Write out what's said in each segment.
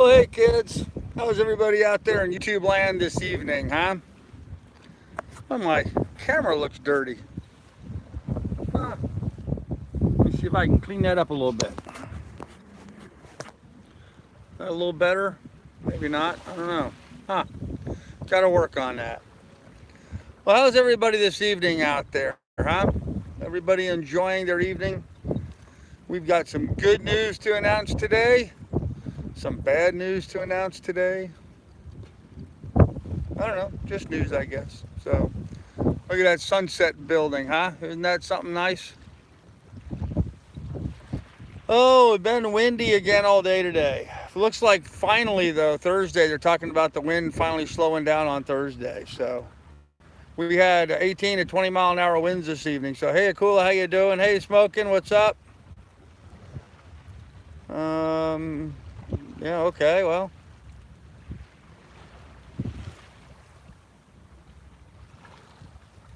Well, hey kids, how's everybody out there in YouTube land this evening, huh? Oh, my camera looks dirty. Huh. Let me see if I can clean that up a little bit. A little better? Maybe not. I don't know. Huh. Got to work on that. Well, how's everybody this evening out there, huh? Everybody enjoying their evening? We've got some good news to announce today, some bad news to announce today. I don't know, just news, I guess. So, look at that sunset building, huh? Isn't that something nice? Oh, it's been windy again all day today. It looks like finally, though, Thursday, they're talking about the wind finally slowing down on Thursday. So, we had 18 to 20 mile an hour winds this evening. So, hey, Akula, how you doing? Hey, Smoking, what's up? Um, yeah, okay, well.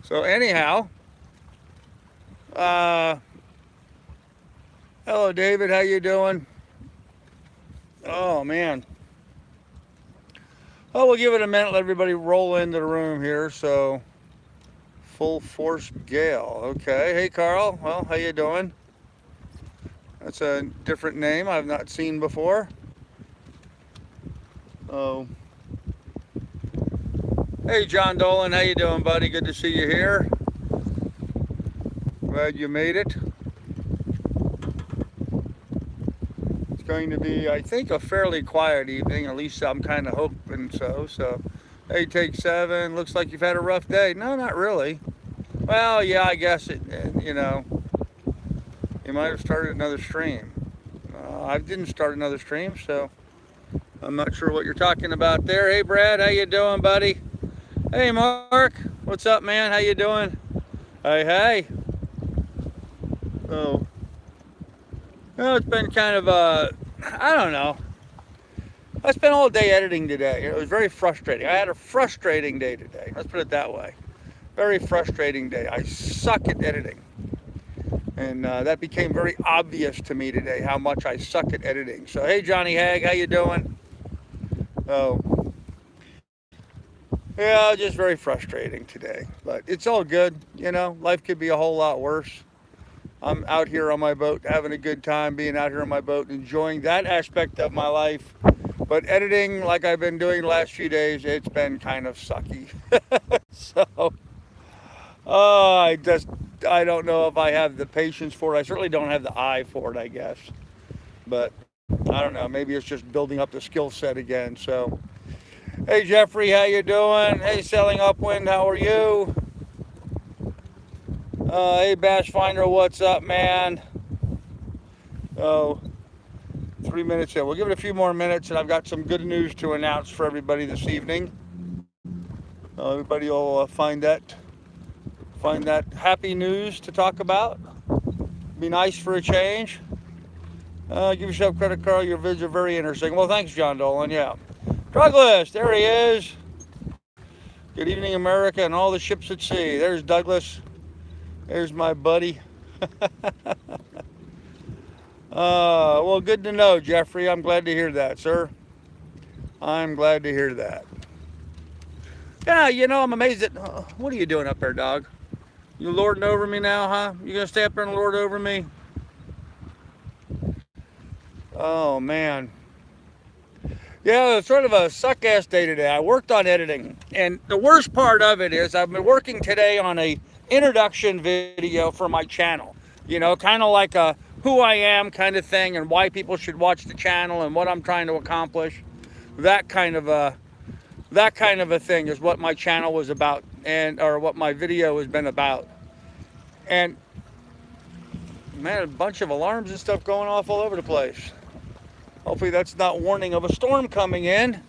So anyhow, uh, hello, David, how you doing? Oh, man. Oh, we'll give it a minute, let everybody roll into the room here. So, full force gale. Okay, hey, Carl, well, how you doing? That's a different name I've not seen before. Oh, hey, John Dolan, how you doing, buddy? Good to see you here. Glad you made it. It's going to be, I think, a fairly quiet evening. At least I'm kind of hoping so. So, hey, take 7. Looks like you've had a rough day. No, not really. Well, yeah, I guess you know, you might have started another stream. I didn't start another stream, so I'm not sure what you're talking about there. Hey, Brad, how you doing, buddy? Hey, Mark, what's up, man? How you doing? Hey, hey. Oh, well, it's been kind of I don't know. I spent all day editing today. It was very frustrating. I had a frustrating day today. Let's put it that way. Very frustrating day. I suck at editing. And that became very obvious to me today, how much I suck at editing. So, hey, Johnny Hag, how you doing? Oh, yeah, just very frustrating today. But it's all good. You know, life could be a whole lot worse. I'm out here on my boat, having a good time, being out here on my boat, enjoying that aspect of my life. But editing, like I've been doing the last few days, it's been kind of sucky. So, I don't know if I have the patience for it. I certainly don't have the eye for it, I guess. But I don't know. Maybe it's just building up the skill set again. So, hey, Jeffrey, how you doing? Hey, Selling Upwind, how are you? Hey, Bash Finder, what's up, man? Oh, 3 minutes in. We'll give it a few more minutes, and I've got some good news to announce for everybody this evening. Everybody will find that happy news to talk about. Be nice for a change. Give yourself credit, Carl. Your vids are very interesting. Well, thanks, John Dolan. Yeah. Douglas, there he is. Good evening, America, and all the ships at sea. There's Douglas. There's my buddy. Well, good to know, Jeffrey. I'm glad to hear that, sir. I'm glad to hear that. Yeah, you know, I'm amazed at... what are you doing up there, dog? You lording over me now, huh? You gonna stay up there and lord over me? Oh, man. Yeah, it's sort of a suck-ass day today. I worked on editing, and the worst part of it is I've been working today on a introduction video for my channel. You know, kind of like a who I am kind of thing, and why people should watch the channel, and what I'm trying to accomplish. That kind of a thing is what my channel was about, or what my video has been about. And man, a bunch of alarms and stuff going off all over the place. Hopefully that's not warning of a storm coming in.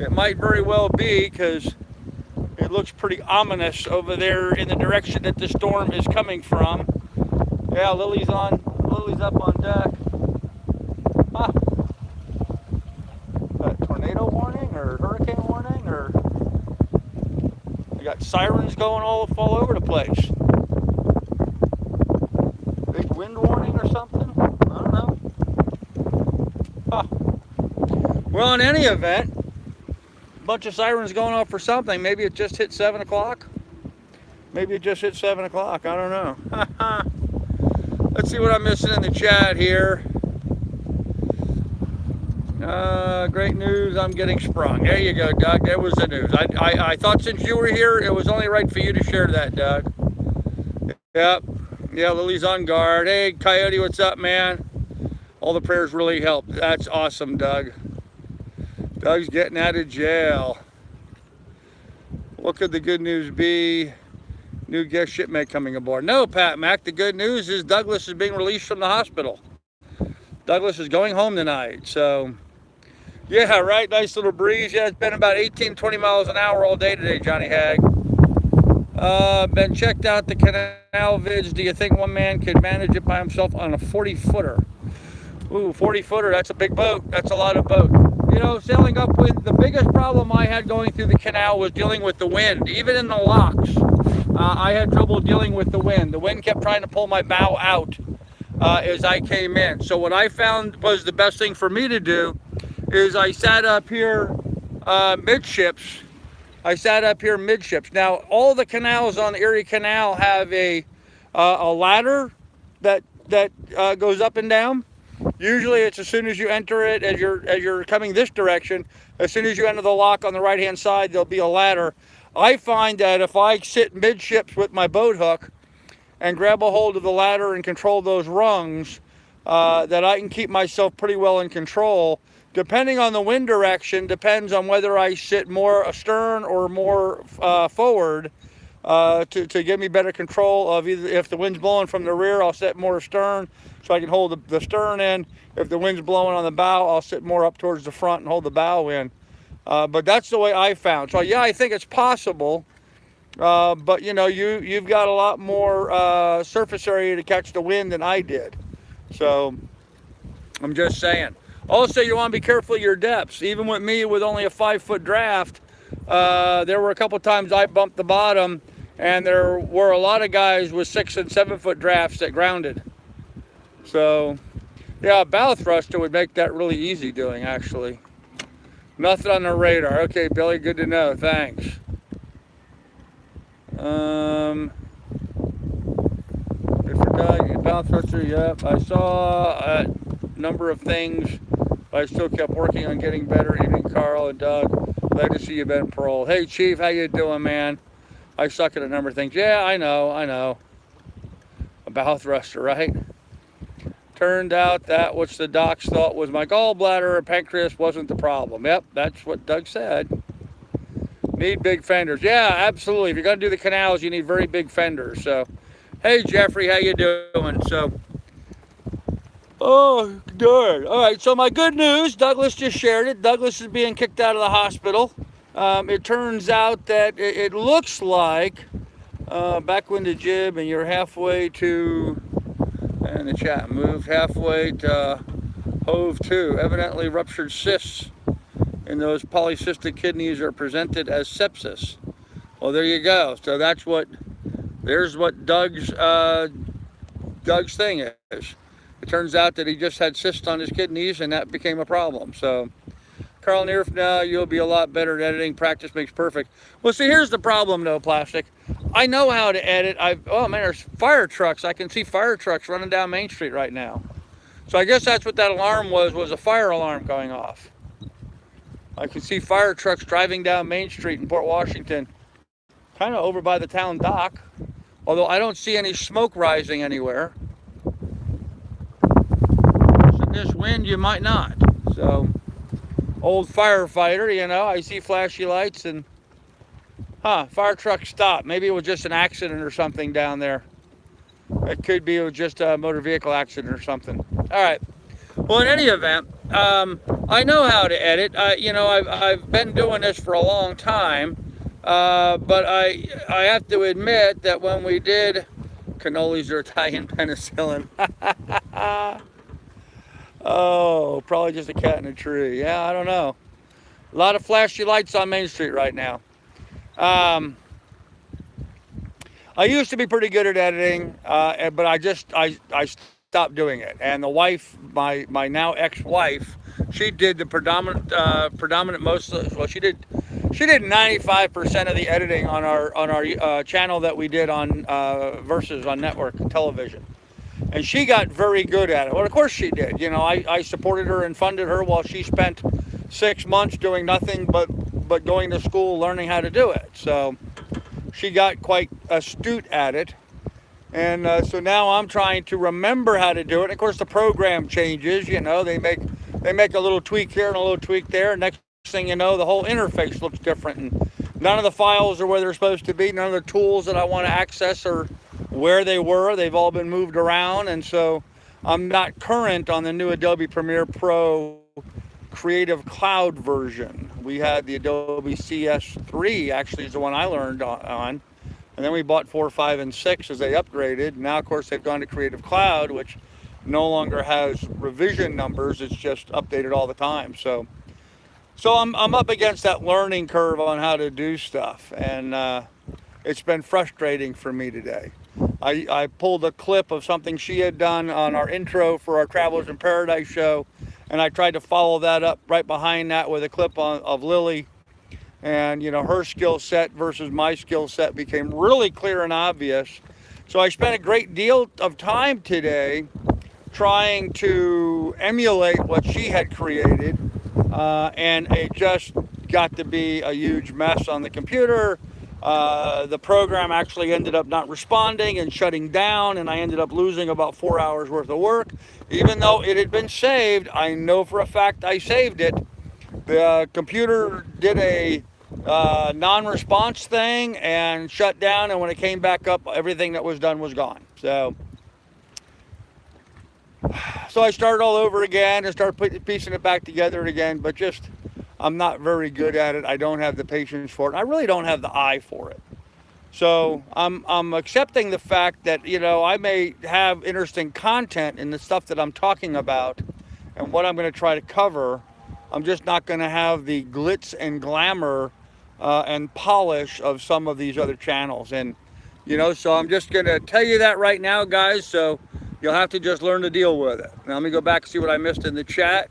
It might very well be, because it looks pretty ominous over there in the direction that the storm is coming from. Yeah, Lily's up on deck. Huh. A tornado warning or hurricane warning, or we got sirens going all over the place. Big wind warning or something? I don't know. Huh. Well, in any event, a bunch of sirens going off for something. Maybe it just hit 7 o'clock. Maybe it just hit 7 o'clock. I don't know. Let's see what I'm missing in the chat here. Great news, I'm getting sprung. There you go, Doug. That was the news. I thought since you were here, it was only right for you to share that, Doug. Yep. Yeah, Lily's on guard. Hey, Coyote, what's up, man? All the prayers really helped. That's awesome, Doug. Doug's getting out of jail. What could the good news be? New guest shipmate coming aboard. No, Pat Mac, the good news is Douglas is being released from the hospital. Douglas is going home tonight, so yeah, right, nice little breeze. Yeah, it's been about 18, 20 miles an hour all day today, Johnny Hag. Been checked out the canal vids. Do you think one man could manage it by himself on a 40-footer? Ooh, 40-footer, that's a big boat. That's a lot of boat. You know, sailing upwind, the biggest problem I had going through the canal was dealing with the wind. Even in the locks, I had trouble dealing with the wind. The wind kept trying to pull my bow out as I came in. So what I found was the best thing for me to do is I sat up here midships. Now, all the canals on the Erie Canal have a ladder that goes up and down. Usually, it's as soon as you enter it, as you're coming this direction. As soon as you enter the lock on the right-hand side, there'll be a ladder. I find that if I sit midships with my boat hook and grab a hold of the ladder and control those rungs, that I can keep myself pretty well in control. Depending on the wind direction, depends on whether I sit more astern or more forward to give me better control of either. If the wind's blowing from the rear, I'll sit more astern so I can hold the stern in. If the wind's blowing on the bow, I'll sit more up towards the front and hold the bow in. But that's the way I found. So yeah, I think it's possible. But you know, you've got a lot more surface area to catch the wind than I did. So I'm just saying. Also, you want to be careful of your depths. Even with me, with only a 5-foot draft, there were a couple times I bumped the bottom, and there were a lot of guys with 6- and 7-foot drafts that grounded. So, yeah, a bow thruster would make that really easy doing, actually. Nothing on the radar. Okay, Billy, good to know. Thanks. Good for Doug. Bow thruster, yep. I saw a number of things. I still kept working on getting better. Evening, Carl and Doug. Glad to see you been paroled. Hey, Chief, how you doing, man? I suck at a number of things. Yeah, I know. A bow thruster, right? Turned out that which the docs thought was my gallbladder or pancreas wasn't the problem. Yep, that's what Doug said. Need big fenders. Yeah, absolutely. If you're going to do the canals, you need very big fenders. So, hey, Jeffrey, how you doing? So, oh, good. All right, so my good news, Douglas just shared it. Douglas is being kicked out of the hospital. It turns out that it looks like backwind to jib, and you're halfway to, and the chat moved, halfway to hove 2. Evidently ruptured cysts in those polycystic kidneys are presented as sepsis. Well, there you go. So there's what Doug's thing is. It turns out that he just had cysts on his kidneys, and that became a problem. So, Carl Neerf, now you'll be a lot better at editing. Practice makes perfect. Well, see, here's the problem, though, Plastic. I know how to edit. Oh, man, there's fire trucks. I can see fire trucks running down Main Street right now. So I guess that's what that alarm was a fire alarm going off. I can see fire trucks driving down Main Street in Port Washington, kind of over by the town dock, although I don't see any smoke rising anywhere. In this wind, you might not. So, old firefighter, you know, I see flashy lights and, fire truck stopped. Maybe it was just an accident or something down there. It could be just a motor vehicle accident or something. All right. Well, in any event, I know how to edit. You know, I've been doing this for a long time, but I have to admit that when we did cannolis or Italian penicillin, oh, probably just a cat in a tree. Yeah, I don't know. A lot of flashy lights on Main Street right now. I used to be pretty good at editing, but I stopped doing it. And the wife, my now ex-wife, she did the predominant most. Well, she did 95% of the editing on our channel that we did on Versus on network television. And she got very good at it. Well, of course she did. You know, I supported her and funded her while she spent 6 months doing nothing but going to school, learning how to do it. So she got quite astute at it. And so now I'm trying to remember how to do it. And of course, the program changes. You know, they make a little tweak here and a little tweak there. Next thing you know, the whole interface looks different. And none of the files are where they're supposed to be. None of the tools that I want to access are where they were. They've all been moved around. And so I'm not current on the new Adobe Premiere Pro Creative Cloud version. We had the Adobe CS3, actually, is the one I learned on. And then we bought 4, 5, and 6 as they upgraded. Now, of course, they've gone to Creative Cloud, which no longer has revision numbers. It's just updated all the time. So I'm up against that learning curve on how to do stuff. And it's been frustrating for me today. I pulled a clip of something she had done on our intro for our Travelers in Paradise show. And I tried to follow that up right behind that with a clip of Lilly. And, you know, her skill set versus my skill set became really clear and obvious. So I spent a great deal of time today trying to emulate what she had created. And it just got to be a huge mess on the computer. The program actually ended up not responding and shutting down. And I ended up losing about 4 hours worth of work. Even though it had been saved, I know for a fact I saved it. The computer did a non-response thing and shut down, and when it came back up, everything that was done was gone. So I started all over again and started piecing it back together again, but just I'm not very good at it. I don't have the patience for it. I really don't have the eye for it. So I'm accepting the fact that, you know, I may have interesting content in the stuff that I'm talking about and what I'm going to try to cover. I'm just not going to have the glitz and glamour and polish of some of these other channels. And, you know, so I'm just going to tell you that right now, guys. So you'll have to just learn to deal with it. Now, let me go back and see what I missed in the chat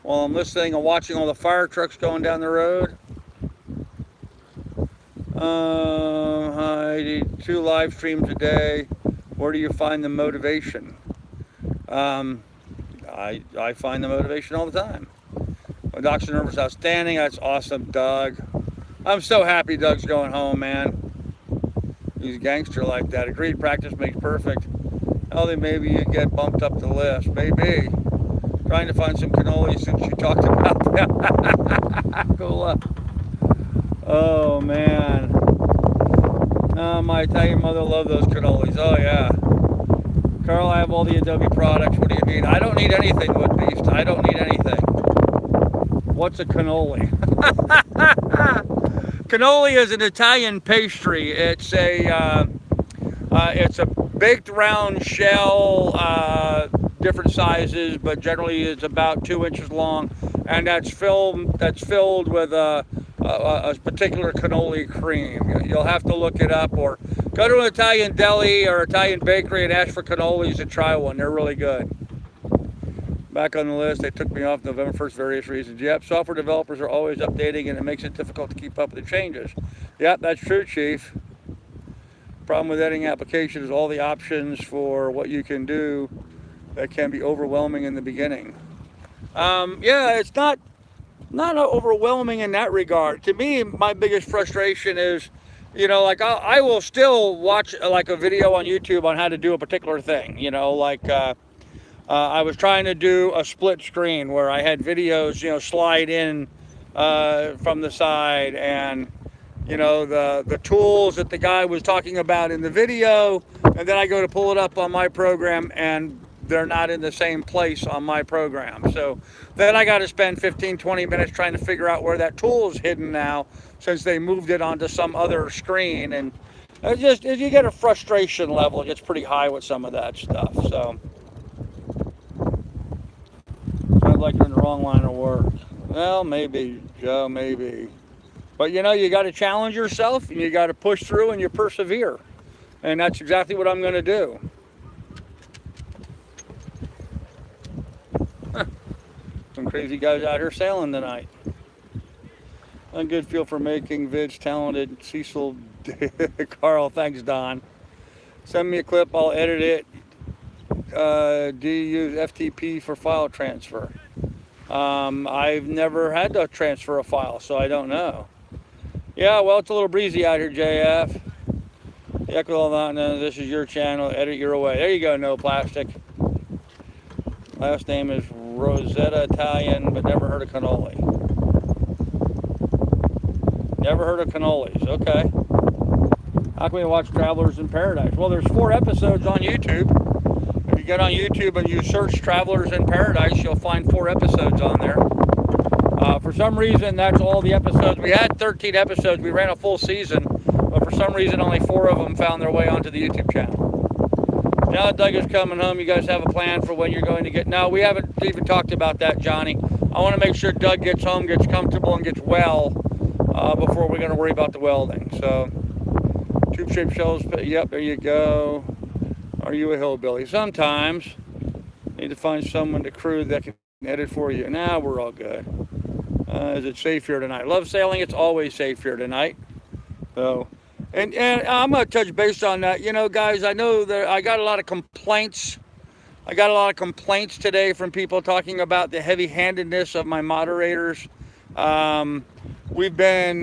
while I'm listening and watching all the fire trucks going down the road. I did 2 live streams a day. Where do you find the motivation? I find the motivation all the time. My doc's nervous outstanding. That's awesome, Doug. I'm so happy Doug's going home, man. He's a gangster like that. Agreed, practice makes perfect. Oh, then maybe you get bumped up the list. Maybe. Trying to find some cannoli since you talked about that. Cool up. Oh, man. My Italian mother loved those cannolis. Oh, yeah. Carl, I have all the Adobe products. What do you mean? I don't need anything, Wood Beast. I don't need anything. What's a cannoli? Cannoli is an Italian pastry. It's a baked round shell, different sizes, but generally it's about 2 inches long, and that's filled with a particular cannoli cream. You'll have to look it up, or go to an Italian deli or Italian bakery and ask for cannolis and try one. They're really good. Back on the list, they took me off November 1st, various reasons. Yep, software developers are always updating, and it makes it difficult to keep up with the changes. Yep, that's true, Chief. Problem with editing applications is all the options for what you can do that can be overwhelming in the beginning. Yeah, it's not overwhelming in that regard. To me, my biggest frustration is, you know, like I will still watch like a video on YouTube on how to do a particular thing. You know, like I was trying to do a split screen where I had videos, you know, slide in from the side, and you know, the tools that the guy was talking about in the video, and then I go to pull it up on my program and they're not in the same place on my program. So then I got to spend 15-20 minutes trying to figure out where that tool is hidden now, since they moved it onto some other screen. And it just, you get a frustration level, it gets pretty high with some of that stuff. So sounds like you're in the wrong line of work. Well, maybe, Joe, maybe. But you know, you got to challenge yourself, and you got to push through, and you persevere. And that's exactly what I'm going to do. Some crazy guys out here sailing tonight. A good feel for making vids. Talented Cecil Carl. Thanks, Don. Send me a clip. I'll edit it. Do you use FTP for file transfer? I've never had to transfer a file, so I don't know. Yeah, well, it's a little breezy out here, JF. Heck with all that. No, this is your channel. Edit your way. There you go. No plastic. Last name is Rosetta, Italian, but never heard of cannoli. Never heard of cannolis. Okay. How can we watch Travelers in Paradise? Well, there's 4 episodes on YouTube. If you get on YouTube and you search Travelers in Paradise, you'll find 4 episodes on there. For some reason, that's all the episodes. We had 13 episodes. We ran a full season, but for some reason, only 4 of them found their way onto the YouTube channel. Now that Doug is coming home, you guys have a plan for when you're going to get... No, we haven't even talked about that, Johnny. I want to make sure Doug gets home, gets comfortable, and gets well before we're going to worry about the welding. So, tube-shaped shells, yep, there you go. Are you a hillbilly? Sometimes. Need to find someone to crew that can edit for you. Nah, we're all good. Is it safe here tonight? Love sailing. It's always safe here tonight. So, and I'm going to touch base on that. You know, guys, I know that I got a lot of complaints. I got a lot of complaints today from people talking about the heavy-handedness of my moderators. We've been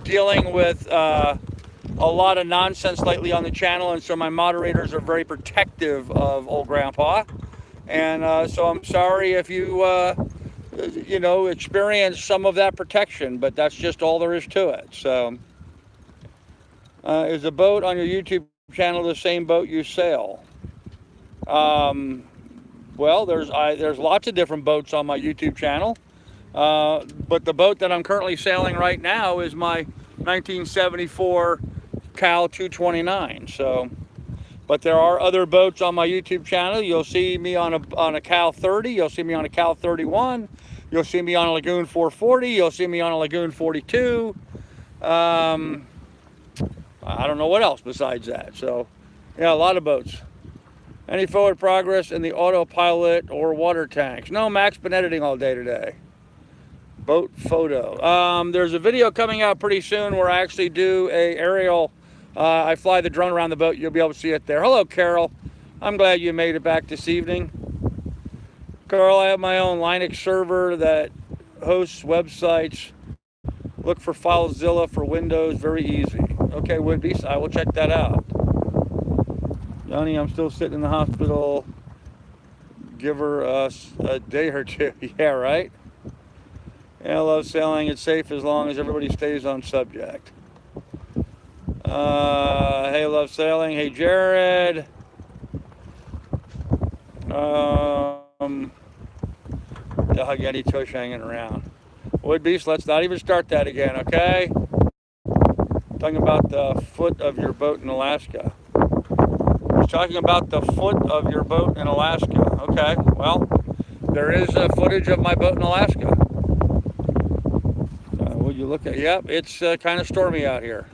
dealing with a lot of nonsense lately on the channel, and so my moderators are very protective of old grandpa. And so I'm sorry if you experience some of that protection, but that's just all there is to it. So is the boat on your YouTube channel the same boat you sail? Well, there's lots of different boats on my YouTube channel, but the boat that I'm currently sailing right now is my 1974 Cal 229. So, but there are other boats on my YouTube channel. You'll see me on a Cal 30. You'll see me on a Cal 31. You'll see me on a Lagoon 440. You'll see me on a Lagoon 42. I don't know what else besides that. So, yeah, a lot of boats. Any forward progress in the autopilot or water tanks? No, Mac's been editing all day today. Boat photo. There's a video coming out pretty soon where I actually do a aerial. I fly the drone around the boat. You'll be able to see it there. Hello, Carol. I'm glad you made it back this evening. Carl, I have my own Linux server that hosts websites. Look for FileZilla for Windows. Very easy. Okay, Woodbeast, I will check that out. Johnny, I'm still sitting in the hospital. Give her a day or two. Yeah, right? Yeah, I love sailing. It's safe as long as everybody stays on subject. Hey, love sailing. Hey, Jared. Dog Eddie Tush hanging around. Woodbeast, let's not even start that again, okay? Talking about the foot of your boat in Alaska. Talking about the foot of your boat in Alaska. Okay, well, there is footage of my boat in Alaska. Would you look at? Yep, it's kind of stormy out here.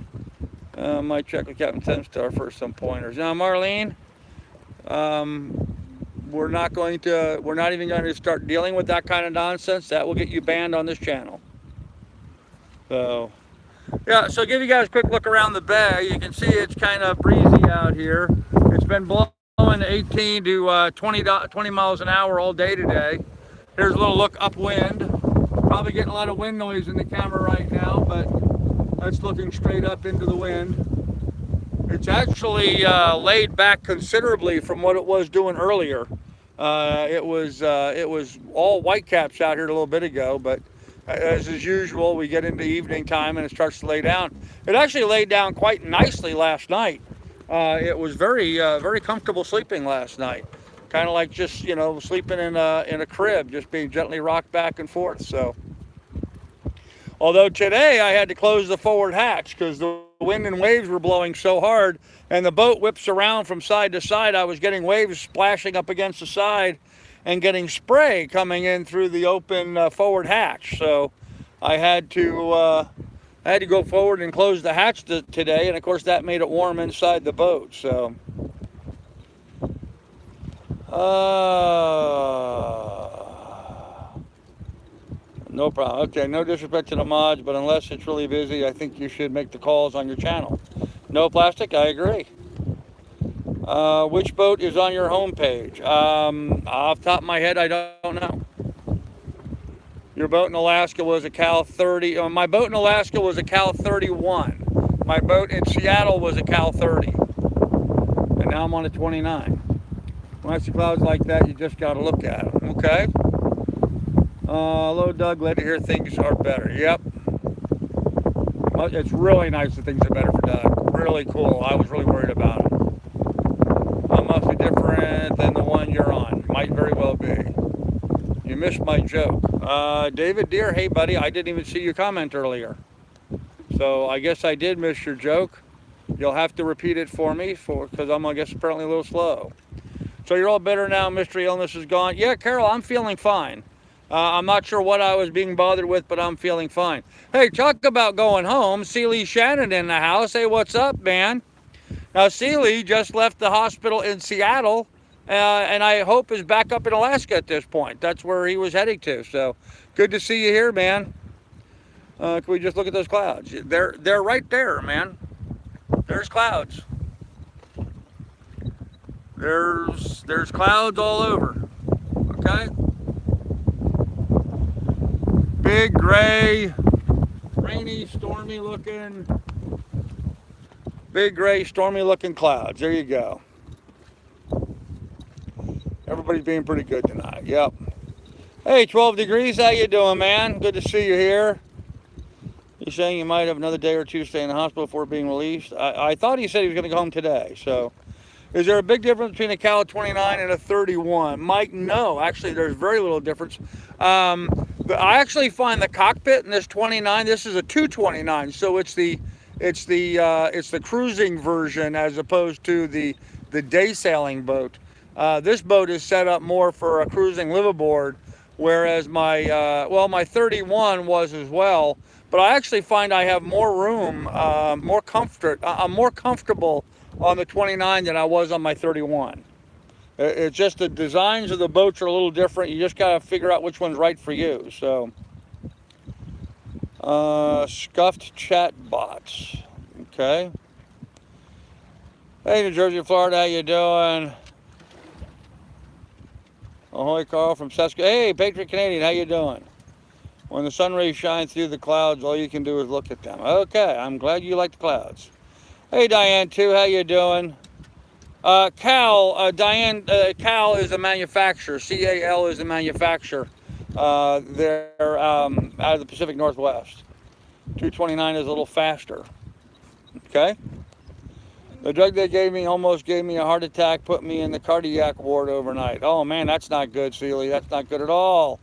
Might check with Captain 10 Star for some pointers. Now, Marlene, we're not even going to start dealing with that kind of nonsense. That will get you banned on this channel. So, yeah, so give you guys a quick look around the bay. You can see it's kind of breezy out here. It's been blowing 18 to 20 miles an hour all day today. Here's a little look upwind. Probably getting a lot of wind noise in the camera right now, but that's looking straight up into the wind. It's actually laid back considerably from what it was doing earlier. It was all whitecaps out here a little bit ago, but as is usual, we get into evening time and it starts to lay down. It actually laid down quite nicely last night. It was very comfortable sleeping last night. Kind of like just, sleeping in a crib, just being gently rocked back and forth. So, although today I had to close the forward hatch because the wind and waves were blowing so hard, and the boat whips around from side to side. I was getting waves splashing up against the side and getting spray coming in through the open forward hatch. So I had to go forward and close the hatch today, and of course that made it warm inside the boat. So No problem. Okay, no disrespect to the mods, but unless it's really busy, I think you should make the calls on your channel. No plastic, I agree. Which boat is on your homepage? Off the top of my head, I don't know. Your boat in Alaska was a Cal 30. My boat in Alaska was a Cal 31. My boat in Seattle was a Cal 30. And now I'm on a 29. When I see clouds like that, you just got to look at them. Okay? Hello, Doug. Glad to hear things are better. Yep. Well, it's really nice that things are better for Doug. Really cool. I was really worried about it. Must be different than the one you're on. Might very well be. You missed my joke. David Deere, hey buddy, I didn't even see your comment earlier. So I guess I did miss your joke. You'll have to repeat it for me because I'm, I guess, apparently a little slow. So you're all better now, mystery illness is gone. Yeah, Carol, I'm feeling fine. I'm not sure what I was being bothered with, but I'm feeling fine. Hey, talk about going home. Seeley Shannon in the house. Hey, what's up, man? Now, Seeley just left the hospital in Seattle, and I hope is back up in Alaska at this point. That's where he was heading to. So, good to see you here, man. Can we just look at those clouds? They're right there, man. There's clouds. There's clouds all over. Okay. Big gray, rainy, stormy looking. Big gray, stormy looking clouds. There you go. Everybody's being pretty good tonight. Yep. Hey, 12 degrees. How you doing, man? Good to see you here. He's saying you might have another day or two to stay in the hospital before being released. I thought he said he was going to go home today. So, is there a big difference between a Cal 29 and a 31? Mike, no. Actually, there's very little difference. But I actually find the cockpit in this 29. This is a 229, so it's the cruising version as opposed to the day sailing boat. This boat is set up more for a cruising liveaboard, whereas my 31 was as well. But I actually find I have more room, more comfort. I'm more comfortable on the 29 than I was on my 31. It's just the designs of the boats are a little different. You just got to figure out which one's right for you. So. Scuffed chat bots. Okay. Hey, New Jersey, Florida, how you doing? Ahoy, Carl from Scuba. Hey, Patriot Canadian, how you doing? When the sun rays shine through the clouds, all you can do is look at them. Okay, I'm glad you like the clouds. Hey, Diane, too, how you doing? Diane, Cal is a manufacturer. CAL is a manufacturer. They're out of the Pacific Northwest. 229 is a little faster. Okay? The drug they gave me almost gave me a heart attack, put me in the cardiac ward overnight. Oh man, that's not good, Seeley. That's not good at all.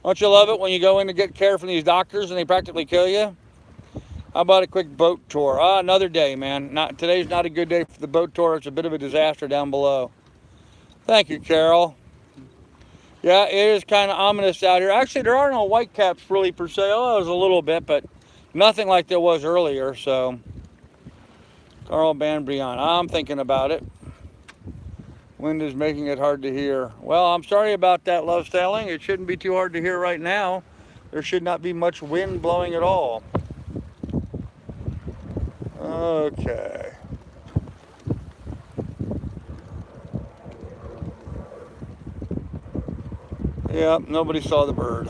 Don't you love it when you go in to get care from these doctors and they practically kill you? How about a quick boat tour? Another day, man. Today's not a good day for the boat tour. It's a bit of a disaster down below. Thank you, Carol. Yeah, it is kind of ominous out here. Actually, there are no whitecaps really per se. Oh, there's a little bit, but nothing like there was earlier. So, Carl Banbrion, I'm thinking about it. Wind is making it hard to hear. Well, I'm sorry about that, Love Sailing. It shouldn't be too hard to hear right now. There should not be much wind blowing at all. Okay. Yep, nobody saw the bird.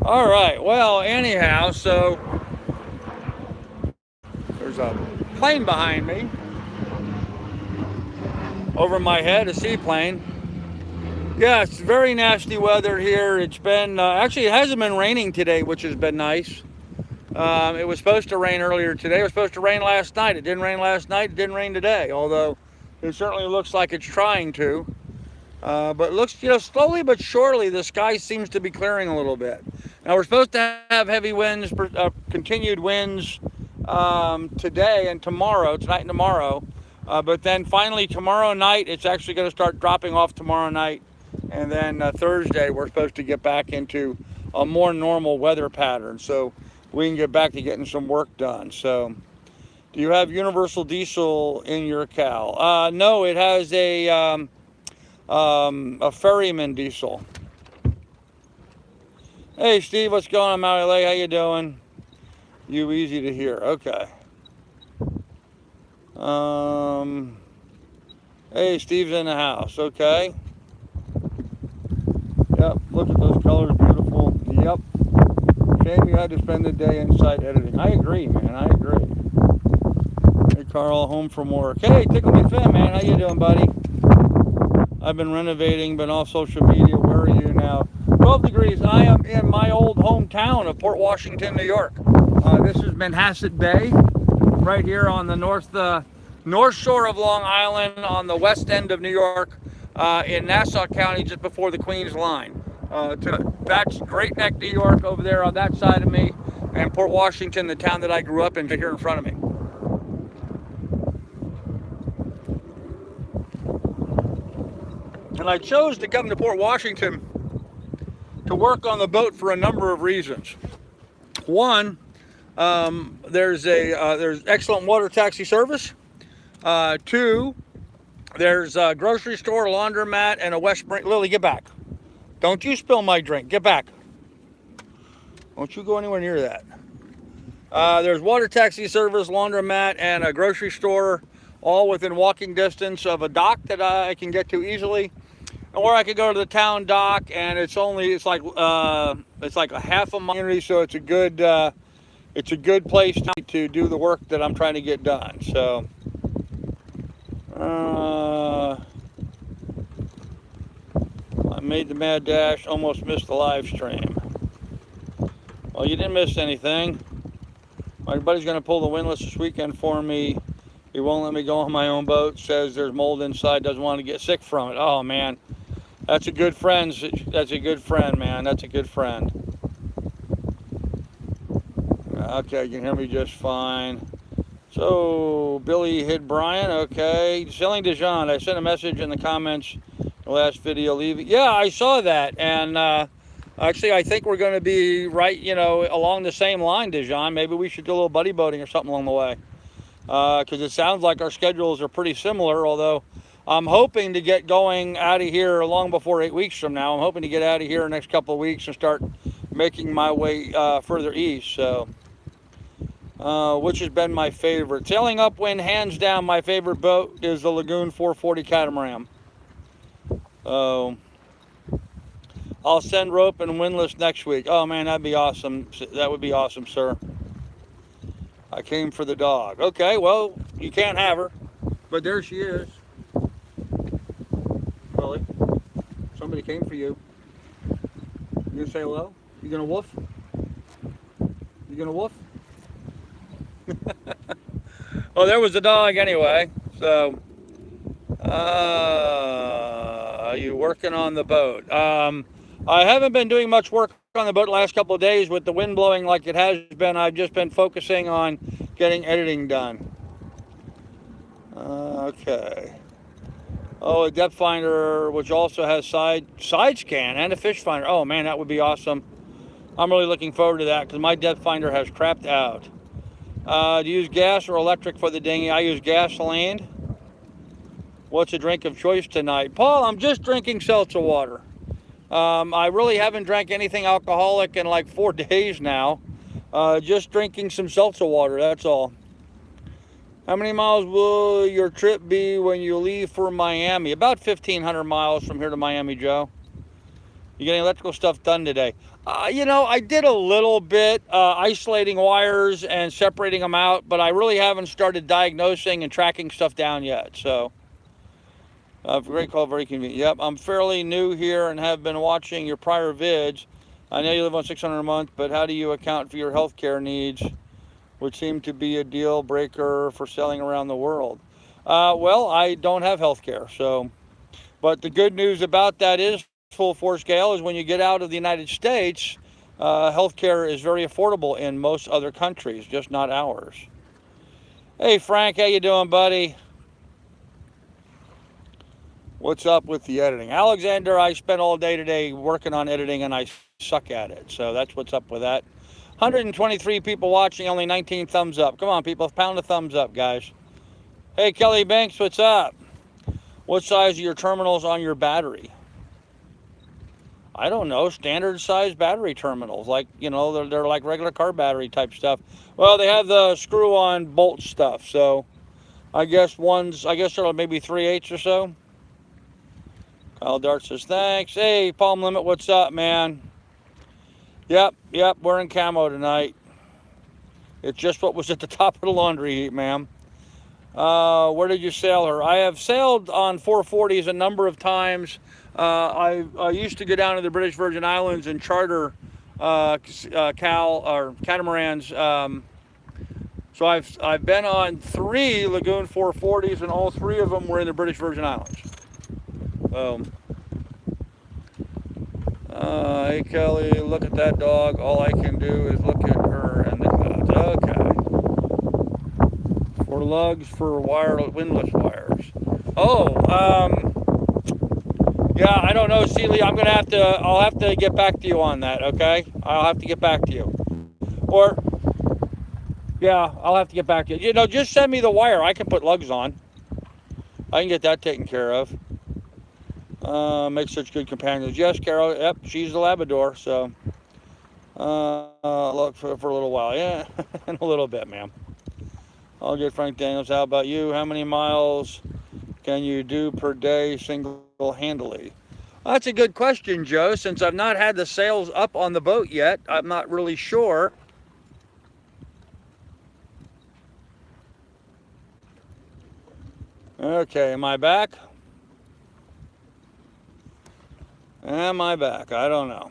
All right, well, anyhow, so there's a plane behind me. Over my head, a seaplane. Yeah, it's very nasty weather here. It's been, actually it hasn't been raining today, which has been nice. It was supposed to rain earlier today. It was supposed to rain last night. It didn't rain last night. It didn't rain today, although it certainly looks like it's trying to. But it looks, slowly but surely, the sky seems to be clearing a little bit. Now, we're supposed to have heavy winds, continued winds today and tomorrow, tonight and tomorrow. But then finally tomorrow night, it's actually going to start dropping off tomorrow night. And then Thursday, we're supposed to get back into a more normal weather pattern. So we can get back to getting some work done. So, do you have universal diesel in your Cal? No, it has a ferryman diesel. Hey, Steve, what's going on, Mount LA? How you doing? You easy to hear. Okay. Hey, Steve's in the house. Okay. Yep. Look at those colors, beautiful. Yep. Shame you had to spend the day inside editing. I agree, man. I agree. Hey, Carl, home from work. Hey, Tickle Me Finn, man. How you doing, buddy? I've been renovating, been off social media. Where are you now? 12 degrees. I am in my old hometown of Port Washington, New York. This is Manhasset Bay, right here on the north shore of Long Island, on the west end of New York, in Nassau County, just before the Queens line. That's Great Neck, New York, over there on that side of me, and Port Washington, the town that I grew up in, here in front of me. And I chose to come to Port Washington to work on the boat for a number of reasons. One, there's excellent water taxi service. Two, there's a grocery store, laundromat, and a West Spring. Lily, get back. Don't you spill my drink. Get back. Don't you go anywhere near that. There's water taxi service, laundromat, and a grocery store, all within walking distance of a dock that I can get to easily. Or I could go to the town dock, and it's like a half a mile, so it's a good place to do the work that I'm trying to get done. So, I made the mad dash, almost missed the live stream. Well, you didn't miss anything. My buddy's going to pull the windlass this weekend for me. He won't let me go on my own boat. Says there's mold inside, doesn't want to get sick from it. Oh, man. That's a good friend. That's a good friend, man. That's a good friend. Okay, you can hear me just fine. So, Billy hid Brian. Okay. Selling Dijon. I sent a message in the comments the last video. Leave it. Yeah, I saw that. And actually, I think we're going to be right, along the same line, Dijon. Maybe we should do a little buddy boating or something along the way. Because it sounds like our schedules are pretty similar, although I'm hoping to get going out of here long before 8 weeks from now. I'm hoping to get out of here in the next couple of weeks and start making my way further east. So, which has been my favorite. Sailing upwind, hands down, my favorite boat is the Lagoon 440 catamaran. So, I'll send rope and windlass next week. Oh man, that'd be awesome. That would be awesome, sir. I came for the dog. Okay, well, you can't have her, but there she is. Willie, somebody came for you. You gonna say hello? You gonna woof? You gonna woof? Oh, there was the dog anyway. So, are you working on the boat? I haven't been doing much work on the boat the last couple of days with the wind blowing like it has been. I've just been focusing on getting editing done. Okay. Oh, a depth finder, which also has side scan and a fish finder. Oh man, that would be awesome. I'm really looking forward to that because my depth finder has crapped out. Do you use gas or electric for the dinghy? I use gasoline. What's a drink of choice tonight? Paul, I'm just drinking seltzer water. I really haven't drank anything alcoholic in like 4 days now. Just drinking some seltzer water, that's all. How many miles will your trip be when you leave for Miami? About 1,500 miles from here to Miami, Joe. You getting electrical stuff done today? I did a little bit isolating wires and separating them out, but I really haven't started diagnosing and tracking stuff down yet. So, great call, very convenient. Yep, I'm fairly new here and have been watching your prior vids. I know you live on $600 a month, but how do you account for your healthcare needs, which seem to be a deal breaker for selling around the world? Well, I don't have healthcare, so. But the good news about that is, full force scale, is when you get out of the United States, healthcare is very affordable in most other countries, just not ours. Hey Frank, how you doing, buddy? What's up with the editing? Alexander, I spent all day today working on editing and I suck at it. So that's what's up with that. 123 people watching, only 19 thumbs up. Come on, people, pound a thumbs up, guys. Hey, Kelly Banks, what's up? What size are your terminals on your battery? I don't know, standard size battery terminals, like, you know, they're like regular car battery type stuff. Well, they have the screw on bolt stuff, so I guess they're maybe 3/8 or so. Kyle Dart says thanks. Hey, Palm Limit, what's up, man? Yep, we're in camo tonight. It's just what was at the top of the laundry heap, ma'am. Where did you sail her? I have sailed on 440s a number of times. I used to go down to the British Virgin Islands and charter catamarans. So I've been on 3 Lagoon 440s, and all 3 of them were in the British Virgin Islands. Hey Kelly, look at that dog. All I can do is look at her and the clouds. Okay. 4 lugs for windlass wires. Oh, yeah, I don't know, Celie. I'll have to get back to you on that, okay? I'll have to get back to you. Or, yeah, I'll have to get back to you. You know, just send me the wire. I can put lugs on. I can get that taken care of. Make such good companions. Yes, Carol. Yep, she's the Labrador. So, look for a little while. Yeah, in a little bit, ma'am. I'll get Frank Daniels. How about you? How many miles can you do per day single-handedly? That's a good question, Joe. Since I've not had the sails up on the boat yet, I'm not really sure. Okay, am I back? Am I back? I don't know.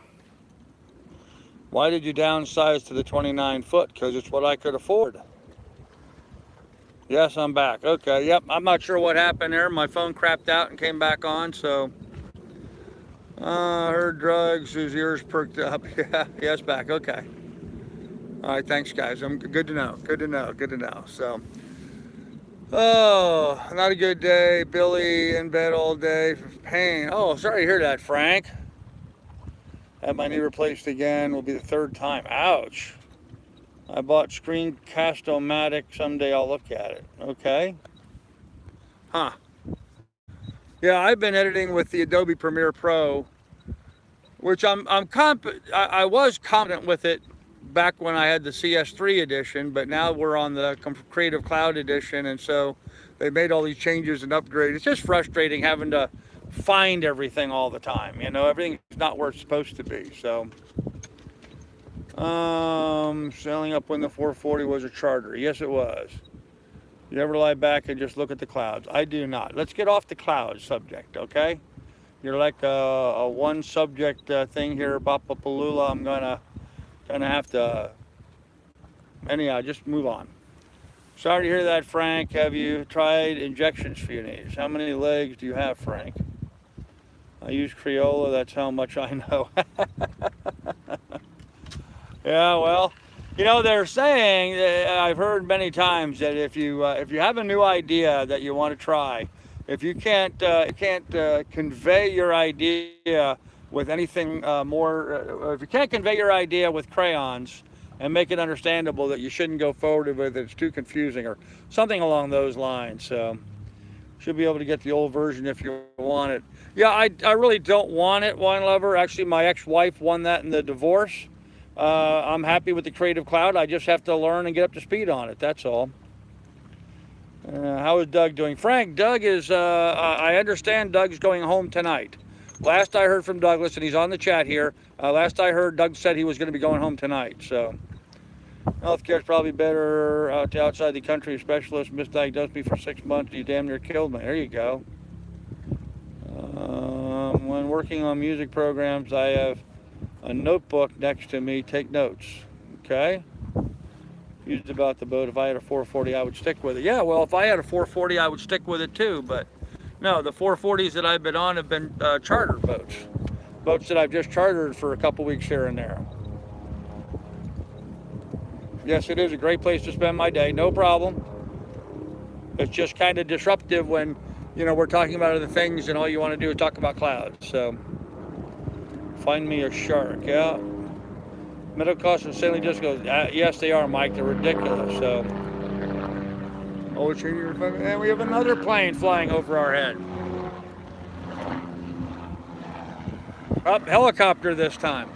Why did you downsize to the 29 foot? Because it's what I could afford. Yes, I'm back. Okay, yep. I'm not sure what happened there. My phone crapped out and came back on, so. Heard drugs, his ears perked up. Yeah, yes, back. Okay. All right, thanks, guys. I'm good to know. Good to know. So. Oh, not a good day. Billy in bed all day for pain. Oh, sorry to hear that, Frank. Had my knee replaced again. Will be the 3rd time. Ouch. I bought Screencast-O-Matic. Someday I'll look at it. Okay. Huh. Yeah, I've been editing with the Adobe Premiere Pro, which I was confident with it back when I had the CS3 edition, but now we're on the Creative Cloud edition, and so they made all these changes and upgrades. It's just frustrating having to find everything all the time. You know, everything's not where it's supposed to be. So, sailing up when the 440 was a charter. Yes, it was. You ever lie back and just look at the clouds? I do not. Let's get off the clouds subject, okay? You're like a one subject thing here, Bapapalula. I'm gonna have to, anyhow, just move on. Sorry to hear that, Frank. Have you tried injections for your knees? How many legs do you have, Frank? I use Crayola. That's how much I know. Yeah, well, you know, they're saying, I've heard many times, that if you have a new idea that you want to try, if you can't convey your idea with anything if you can't convey your idea with crayons and make it understandable, that you shouldn't go forward with it, it's too confusing or something along those lines. So should be able to get the old version if you want it. Yeah, I really don't want it, Wine Lover. Actually, my ex-wife won that in the divorce. I'm happy with the Creative Cloud. I just have to learn and get up to speed on it. That's all. How is Doug doing? Frank, Doug is, I understand Doug's going home tonight. Last I heard from Douglas, and he's on the chat here, last I heard, Doug said he was going to be going home tonight. So, healthcare is probably better outside the country. A specialist misdiagnosed me for 6 months. You damn near killed me. There you go. When working on music programs, I have a notebook next to me. Take notes. Okay? Used about the boat. If I had a 440, I would stick with it. Yeah, well, if I had a 440, I would stick with it too. But no, the 440s that I've been on have been charter boats. Boats that I've just chartered for a couple weeks here and there. Yes, it is a great place to spend my day. No problem. It's just kind of disruptive when, you know, we're talking about other things and all you want to do is talk about clouds. So, find me a shark. Yeah. Medical costs and sailing just goes, yes, they are, Mike. They're ridiculous. So, and we have another plane flying over our head. Up, helicopter this time.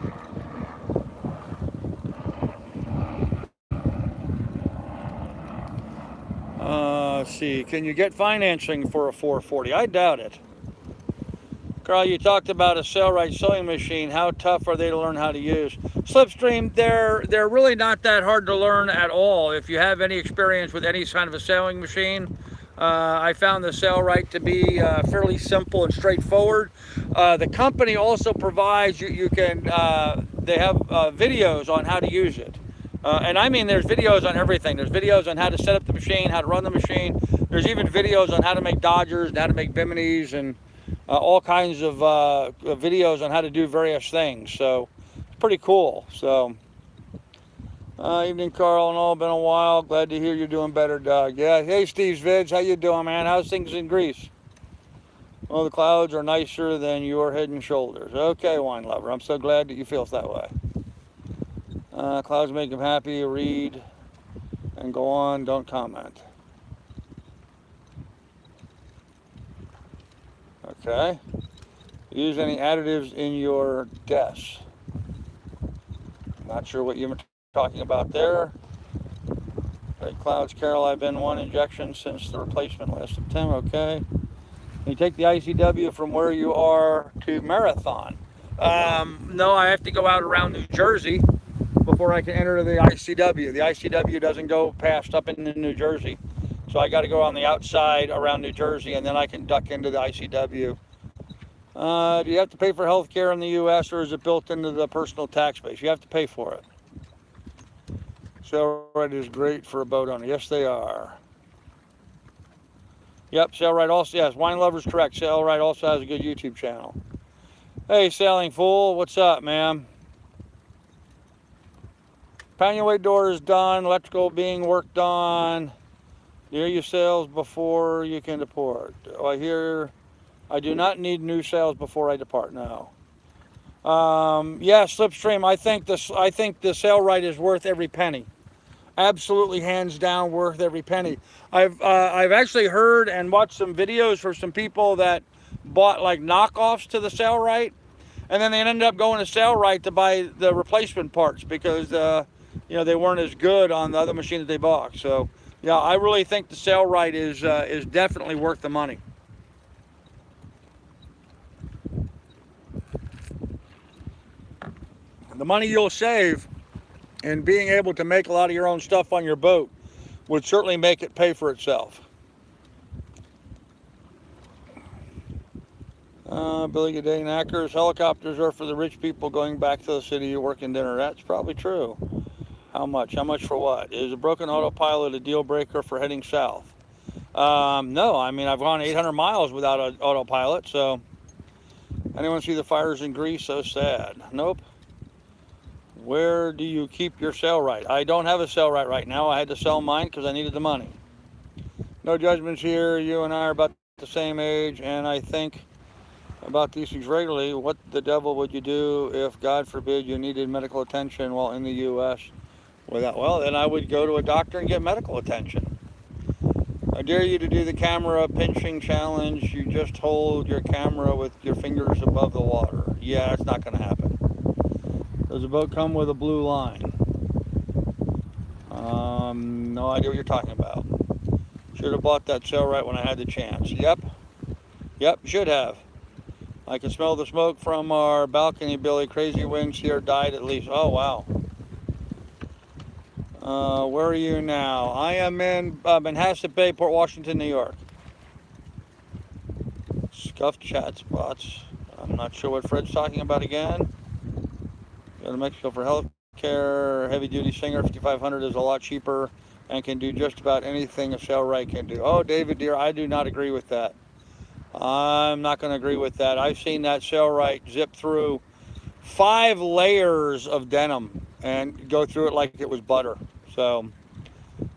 Let's see. Can you get financing for a 440? I doubt it. Carl, you talked about a Sailrite sewing machine. How tough are they to learn how to use? Slipstream, they're really not that hard to learn at all. If you have any experience with any kind of a sewing machine, I found the Sailrite to be fairly simple and straightforward. The company also provides, they have videos on how to use it. And I mean, there's videos on everything. There's videos on how to set up the machine, how to run the machine. There's even videos on how to make Dodgers and how to make Biminis and all kinds of videos on how to do various things. So it's pretty cool. So evening, Carl, and all. Been a while. Glad to hear you're doing better, Doug. Yeah. Hey, Steve's Vids. How you doing, man? How's things in Greece? Well, the clouds are nicer than your head and shoulders. Okay, wine lover. I'm so glad that you feel that way. Clouds make him happy. Read and go on. Don't comment. Okay. Use any additives in your desk. Not sure what you're talking about there. Great clouds, Carol. I've been one injection since the replacement last September. Okay. Can you take the ICW from where you are to Marathon? No, I have to go out around New Jersey before I can enter the ICW. The ICW doesn't go past up into New Jersey. So I got to go on the outside around New Jersey, and then I can duck into the ICW. Do you have to pay for health care in the U.S., or is it built into the personal tax base? You have to pay for it. Sailrite is great for a boat owner. Yes, they are. Yep, Sailrite also, yes, Wine Lover's correct. Sailrite also has a good YouTube channel. Hey, Sailing Fool, what's up, man? Panelway door is done, electrical being worked on. Near your sails before you can depart. Oh, I do not need new sails before I depart. No. Yeah, Slipstream. I think the Sailrite is worth every penny. Absolutely, hands down, worth every penny. I've actually heard and watched some videos for some people that bought like knockoffs to the Sailrite, and then they ended up going to Sailrite to buy the replacement parts because they weren't as good on the other machine that they bought. So yeah, I really think the Sailrite is definitely worth the money. The money you'll save and being able to make a lot of your own stuff on your boat would certainly make it pay for itself. Billy G'day, knackers. Helicopters are for the rich people going back to the city working dinner. That's probably true. How much? How much for what? Is a broken autopilot a deal breaker for heading south? No, I mean, I've gone 800 miles without an autopilot, so. Anyone see the fires in Greece? So sad. Nope. Where do you keep your Sailrite? I don't have a Sailrite right now. I had to sell mine because I needed the money. No judgments here. You and I are about the same age, and I think about these things regularly. What the devil would you do if, God forbid, you needed medical attention while in the U.S.? Well, then I would go to a doctor and get medical attention. I dare you to do the camera pinching challenge. You just hold your camera with your fingers above the water. Yeah, it's not going to happen. Does the boat come with a blue line? No idea what you're talking about. Should have bought that Sailrite when I had the chance. Yep, should have. I can smell the smoke from our balcony, Billy. Crazy winds here died at least. Oh, wow. Where are you now? I am in Manhasset Bay, Port Washington, New York. Scuffed chat spots. I'm not sure what Fred's talking about again. Go to Mexico for health care. Heavy duty Singer 5500 is a lot cheaper and can do just about anything a Sailrite can do. Oh, David dear, I do not agree with that. I'm not going to agree with that. I've seen that Sailrite zip through 5 layers of denim and go through it like it was butter. So,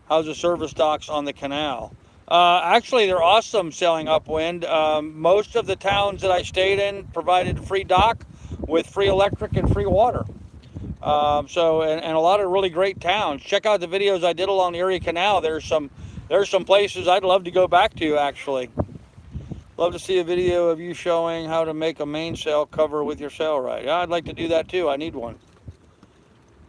how's the service docks on the canal? Actually, they're awesome sailing upwind. Most of the towns that I stayed in provided free dock with free electric and free water. And a lot of really great towns. Check out the videos I did along the Erie Canal. There's some places I'd love to go back to, actually. Love to see a video of you showing how to make a mainsail cover with your sailrite. Yeah, I'd like to do that too. I need one.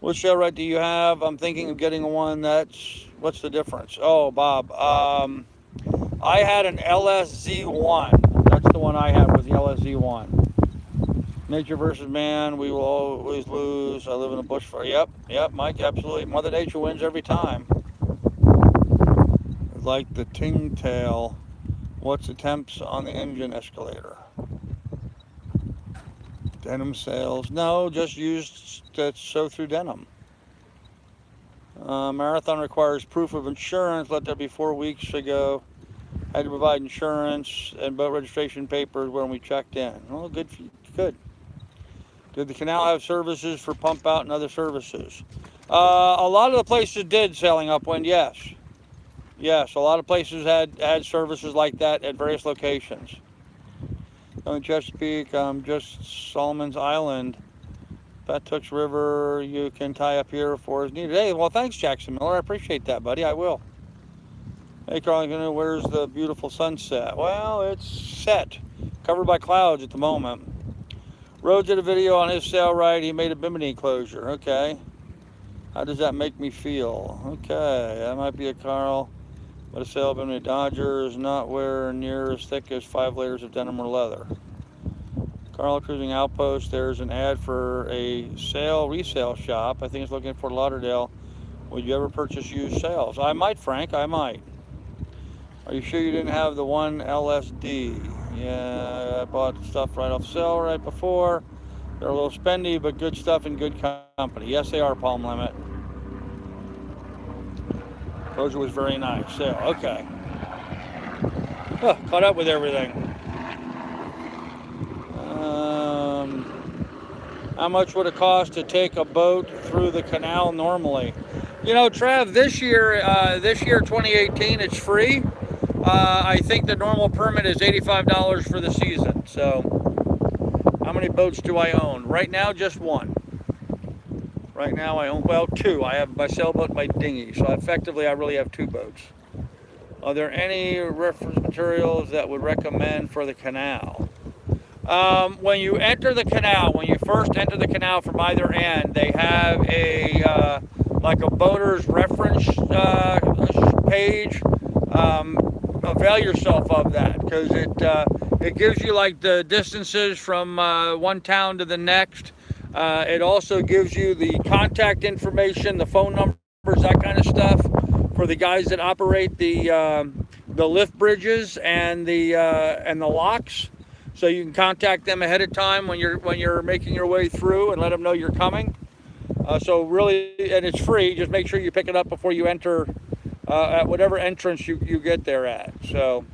What sailrite do you have? I'm thinking of getting one that's, what's the difference? Oh, Bob. I had an LSZ1. That's the one I had, was the LSZ1. Nature versus man, we will always lose. I live in a bush fire. Yep, Mike, absolutely. Mother Nature wins every time. Like the Tingtail. What's the temps on the engine escalator? Denim sails. No, just used to sew through denim. Marathon requires proof of insurance. Let that be 4 weeks ago. Had to provide insurance and boat registration papers when we checked in. Well, good. Good. Did the canal have services for pump out and other services? A lot of the places did sailing upwind, yes. Yes, a lot of places had services like that at various locations. On Chesapeake, just Solomon's Island. Patooks River, you can tie up here for as needed. Hey, well, thanks, Jackson Miller. I appreciate that, buddy. I will. Hey, Carlin, where's the beautiful sunset? Well, it's set. Covered by clouds at the moment. Rhodes did a video on his sailrite. He made a bimini closure. Okay. How does that make me feel? Okay, that might be a Carl. But a sail bimini Dodger is not where near as thick as 5 layers of denim or leather. Carl Cruising Outpost, there's an ad for a sail resale shop. I think it's looking at Fort Lauderdale. Would you ever purchase used sails? I might, Frank, I might. Are you sure you didn't have the one LSD? Yeah, I bought stuff right off sale right before. They're a little spendy, but good stuff and good company. Yes, they are, Palm Limit. Closure was very nice. So, okay. Oh, caught up with everything. How much would it cost to take a boat through the canal normally? You know, Trev, this year 2018, it's free. I think the normal permit is $85 for the season. So, how many boats do I own? Right now, just one. Right now, I own, well, two. I have my sailboat and my dinghy. So, effectively, I really have 2 boats. Are there any reference materials that would recommend for the canal? When you enter the canal, when you first enter the canal from either end, they have a like a boater's reference page. Avail yourself of that, because it gives you like the distances from one town to the next. It also gives you the contact information, the phone numbers, that kind of stuff, for the guys that operate the lift bridges and the locks. So you can contact them ahead of time when you're making your way through and let them know you're coming. So really, and it's free. Just make sure you pick it up before you enter at whatever entrance you get there at. So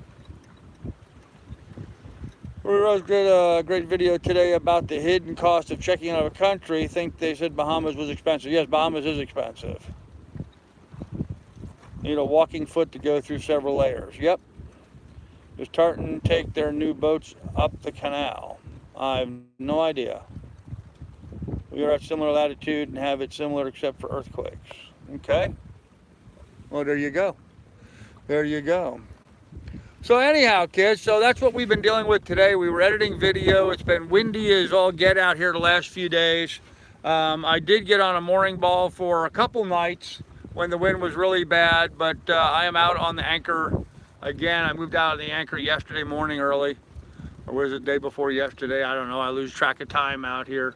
Rose did a great video today about the hidden cost of checking out of a country. I think they said Bahamas was expensive. Yes, Bahamas is expensive. Need a walking foot to go through several layers. Yep. Does Tartan take their new boats up the canal? I have no idea. We are at similar latitude and have it similar except for earthquakes. Okay. Well, there you go. There you go. So anyhow, kids, so that's what we've been dealing with today. We were editing video. It's been windy as all get out here the last few days. I did get on a mooring ball for a couple nights when the wind was really bad, but I am out on the anchor again. I moved out of the anchor yesterday morning early, or was it the day before yesterday? I don't know. I lose track of time out here.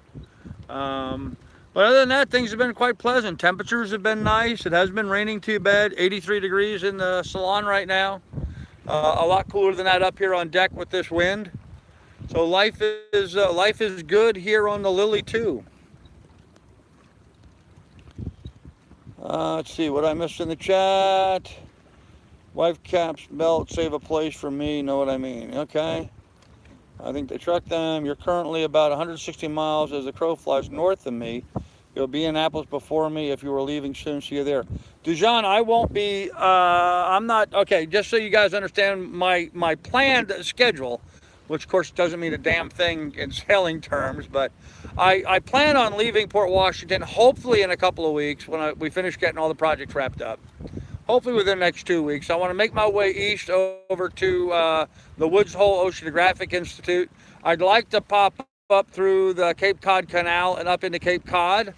But other than that, things have been quite pleasant. Temperatures have been nice. It hasn't been raining too bad. 83 degrees in the salon right now. A lot cooler than that up here on deck with this wind. So life is good here on the Lilly too. Let's see what I missed in the chat. Wife caps belt, save a place for me. Know what I mean? Okay. I think they trucked them. You're currently about 160 miles as the crow flies north of me. You'll be in Annapolis before me. If you were leaving soon, see you there. Dijon, I won't be, I'm not, okay, just so you guys understand my planned schedule, which of course doesn't mean a damn thing in sailing terms, but I plan on leaving Port Washington hopefully in a couple of weeks when we finish getting all the projects wrapped up. hopefully within the next 2 weeks. I want to make my way east over to the Woods Hole Oceanographic Institute. I'd like to pop up through the Cape Cod Canal and up into Cape Cod.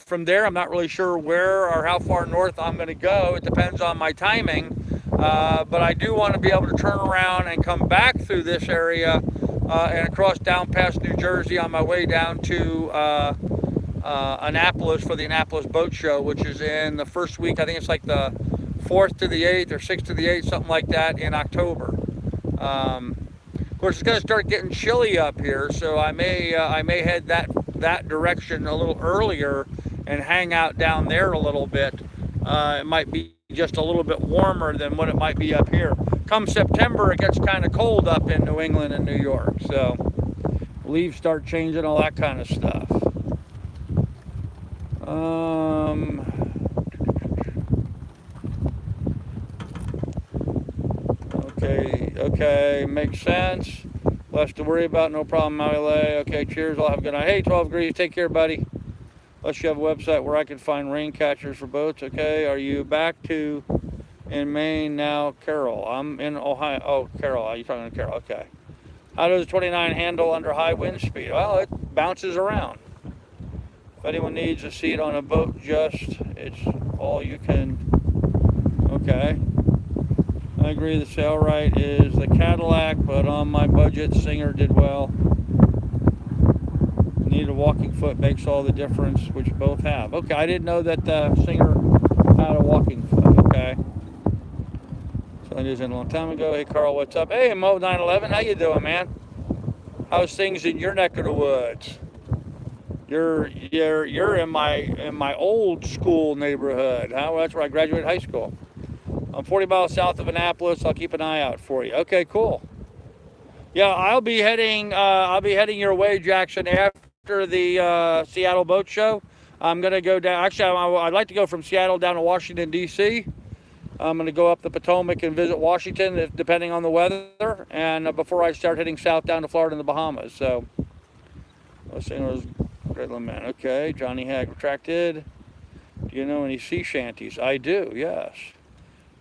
From there, I'm not really sure where or how far north I'm going to go. It depends on my timing. But I do want to be able to turn around and come back through this area and across down past New Jersey on my way down to Annapolis for the Annapolis Boat Show, which is in the first week. I think it's like the 4th to the 8th or 6th to the 8th, something like that, in October. Of course, it's going to start getting chilly up here, so I may head that direction a little earlier and hang out down there a little bit. It might be just a little bit warmer than what it might be up here. Come September, it gets kind of cold up in New England and New York, so leaves start changing, all that kind of stuff. Okay, makes sense. Less to worry about, no problem, Maui-Lei. Okay, cheers, I'll have a good night. Hey, 12 degrees, take care, buddy. Unless you have a website where I can find rain catchers for boats. Okay, are you back in Maine now, Carol? I'm in Ohio. Oh, Carol, are you talking to Carol? Okay. How does 29 handle under high wind speed? Well, it bounces around. If anyone needs a seat on a boat, it's all you can. Okay. I agree, the Sailrite is the Cadillac, but on my budget, Singer did well. Need a walking foot makes all the difference, which both have. Okay, I didn't know that the Singer had a walking foot. Okay. So I did it a long time ago. Hey, Carl, what's up? Hey, Mo 911, how you doing, man? How's things in your neck of the woods? You're in my old school neighborhood. Huh? Well, that's where I graduated high school. I'm 40 miles south of Annapolis. I'll keep an eye out for you. Okay, cool. Yeah, I'll be heading your way, Jackson, after the Seattle Boat Show. I'm gonna go down. Actually, I'd like to go from Seattle down to Washington D.C. I'm gonna go up the Potomac and visit Washington, depending on the weather, and before I start heading south down to Florida and the Bahamas. So, let's see. Great little man. Okay, Johnny Hag retracted. Do you know any sea shanties? I do. Yes.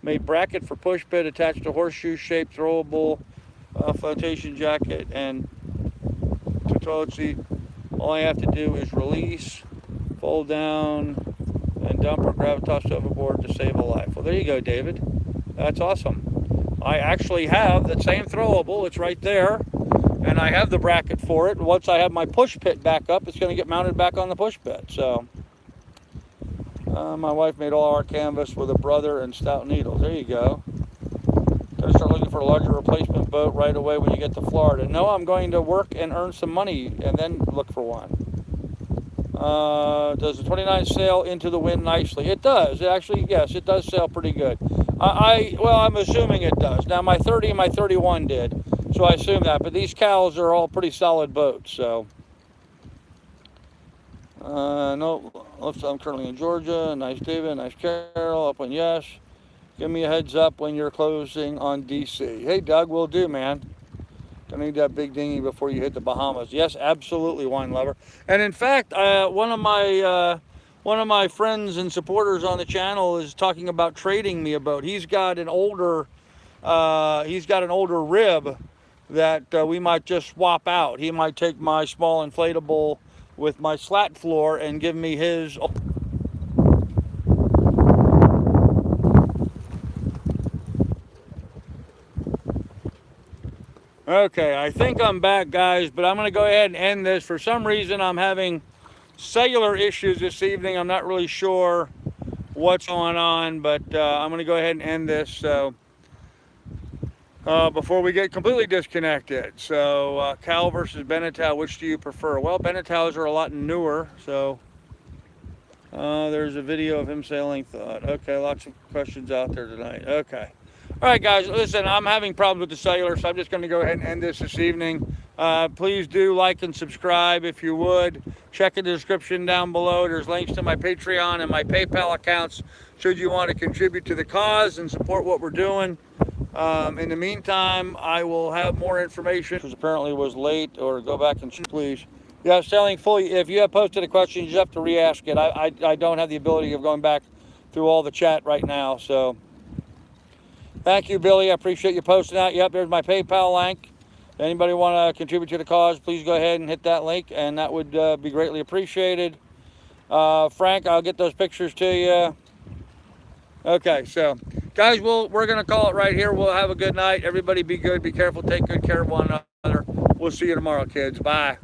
Made bracket for push bed attached to horseshoe shaped throwable flotation jacket and to toilet seat. All I have to do is release, fold down, and dump or grab a toss overboard to save a life. Well, there you go, David. That's awesome. I actually have that same throwable. It's right there, and I have the bracket for it. Once I have my push pit back up, it's going to get mounted back on the push pit. So. My wife made all our canvas with a brother and stout needles. There you go. Gotta start looking for a larger replacement boat right away when you get to Florida. No, I'm going to work and earn some money and then look for one. Does the 29 sail into the wind nicely? It does. Actually, yes, it does sail pretty good. I'm assuming it does. Now, my 30 and my 31 did, so I assume that. But these cows are all pretty solid boats, so... no, I'm currently in Georgia. Nice David, nice Carol, up on yes. Give me a heads up when you're closing on DC. Hey Doug, will do, man. Don't need that big dinghy before you hit the Bahamas. Yes, absolutely, wine lover. And in fact, one of my friends and supporters on the channel is talking about trading me a boat. He's got an older rib that we might just swap out. He might take my small inflatable with my slat floor and give me his. Okay, I think I'm back, guys, but I'm going to go ahead and end this. For some reason, I'm having cellular issues this evening. I'm not really sure what's going on, but I'm going to go ahead and end this. So before we get completely disconnected. So Cal versus Beneteau, which do you prefer? Well, Beneteaus are a lot newer, so there's a video of him sailing thought. Okay, lots of questions out there tonight. Okay. All right, guys, listen, I'm having problems with the cellular, so I'm just going to go ahead and end this evening. Please do like and subscribe if you would. Check in the description down below. There's links to my Patreon and my PayPal accounts should you want to contribute to the cause and support what we're doing. In the meantime, I will have more information, because apparently it was late, or go back and please. Yeah, sailing fully. If you have posted a question, you just have to re-ask it. I don't have the ability of going back through all the chat right now. So thank you, Billy. I appreciate you posting out. Yep, there's my PayPal link. Anybody want to contribute to the cause, please go ahead and hit that link, and that would be greatly appreciated. Frank, I'll get those pictures to you. Okay, so guys, we're going to call it right here. We'll have a good night. Everybody be good, be careful, take good care of one another. We'll see you tomorrow, kids. Bye.